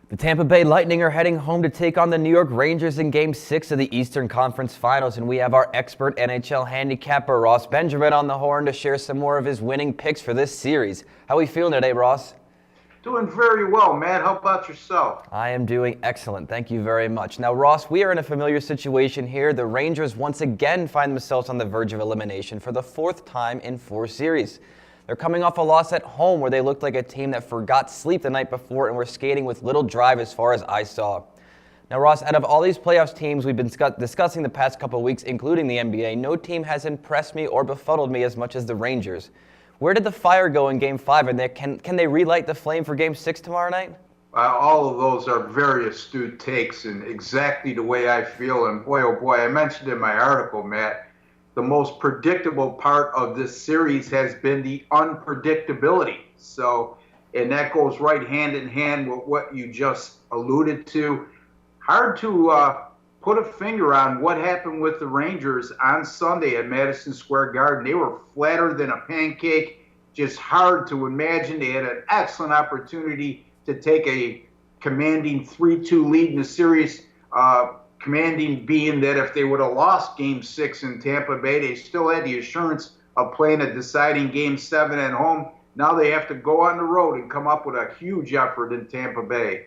The Tampa Bay Lightning are heading home to take on the New York Rangers in Game 6 of the Eastern Conference Finals, and we have our expert NHL handicapper Ross Benjamin on the horn to share some more of his winning picks for this series. How are we feeling today, Ross? Doing very well, Matt. How about yourself? I am doing excellent. Thank you very much. Now, Ross, we are in a familiar situation here. The Rangers once again find themselves on the verge of elimination for the fourth time in 4 series. They're coming off a loss at home where they looked like a team that forgot sleep the night before and were skating with little drive as far as I saw. Now, Ross, out of all these playoffs teams we've been discussing the past couple of weeks, including the NBA, no team has impressed me or befuddled me as much as the Rangers. Where did the fire go in Game 5, and can they relight the flame for Game 6 tomorrow night? All of those are very astute takes and exactly the way I feel. And boy, oh boy, I mentioned in my article, Matt, the most predictable part of this series has been the unpredictability. And that goes right hand in hand with what you just alluded to. Hard to put a finger on what happened with the Rangers on Sunday at Madison Square Garden. They were flatter than a pancake, just hard to imagine. They had an excellent opportunity to take a commanding 3-2 lead in the series, commanding being that if they would have lost Game 6 in Tampa Bay, they still had the assurance of playing a deciding Game 7 at home. Now they have to go on the road and come up with a huge effort in Tampa Bay.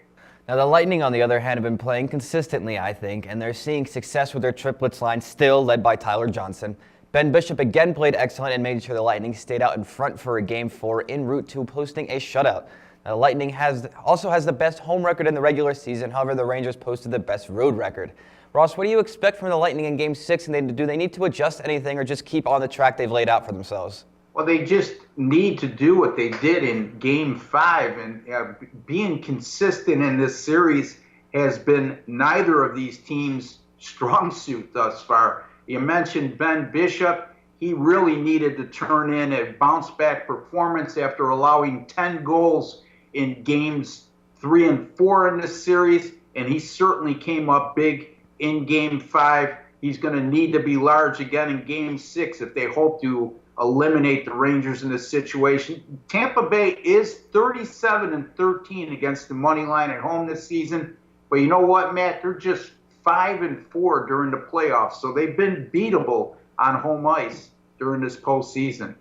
Now, the Lightning, on the other hand, have been playing consistently, I think, and they're seeing success with their triplets line, still led by Tyler Johnson. Ben Bishop again played excellent and made sure the Lightning stayed out in front for a Game 4 en route to posting a shutout. Now, the Lightning also has the best home record in the regular season. However, the Rangers posted the best road record. Ross, what do you expect from the Lightning in Game 6? And do they need to adjust anything or just keep on the track they've laid out for themselves? Well, they just need to do what they did in Game 5. And being consistent in this series has been neither of these teams' strong suit thus far. You mentioned Ben Bishop. He really needed to turn in a bounce-back performance after allowing 10 goals in Games 3 and 4 in this series, and he certainly came up big in Game 5. He's going to need to be large again in Game 6 if they hope to eliminate the Rangers in this situation. Tampa Bay is 37-13 against the money line at home this season, but you know what, Matt? They're just 5-4 during the playoffs, so they've been beatable on home ice during this postseason.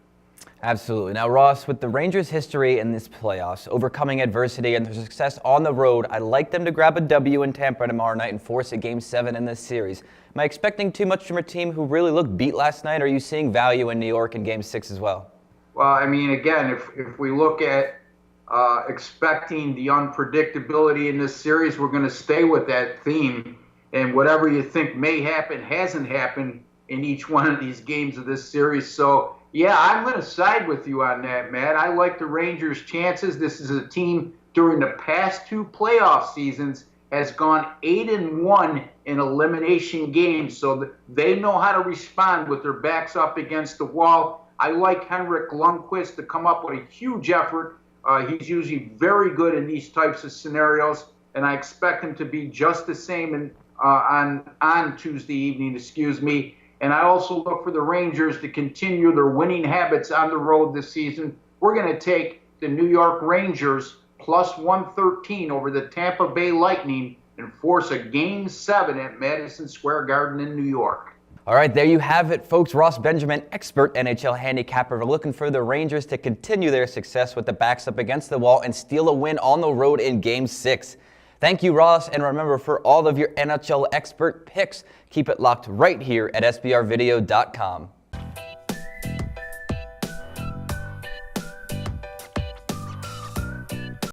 Absolutely. Now, Ross, with the Rangers' history in this playoffs, overcoming adversity and their success on the road, I'd like them to grab a W in Tampa tomorrow night and force a Game 7 in this series. Am I expecting too much from a team who really looked beat last night, or are you seeing value in New York in Game 6 as well? Well, I mean, again, if we look at expecting the unpredictability in this series, we're going to stay with that theme. And whatever you think may happen hasn't happened in each one of these games of this series. So, yeah, I'm going to side with you on that, Matt. I like the Rangers' chances. This is a team during the past 2 playoff seasons has gone 8-1 in elimination games, so they know how to respond with their backs up against the wall. I like Henrik Lundqvist to come up with a huge effort. He's usually very good in these types of scenarios, and I expect him to be just the same on Tuesday evening, And I also look for the Rangers to continue their winning habits on the road this season. We're going to take the New York Rangers plus 113 over the Tampa Bay Lightning and force a Game 7 at Madison Square Garden in New York. All right, there you have it, folks. Ross Benjamin, expert NHL handicapper. We're looking for the Rangers to continue their success with the backs up against the wall and steal a win on the road in Game 6. Thank you, Ross, and remember, for all of your NHL expert picks, keep it locked right here at sbrvideo.com.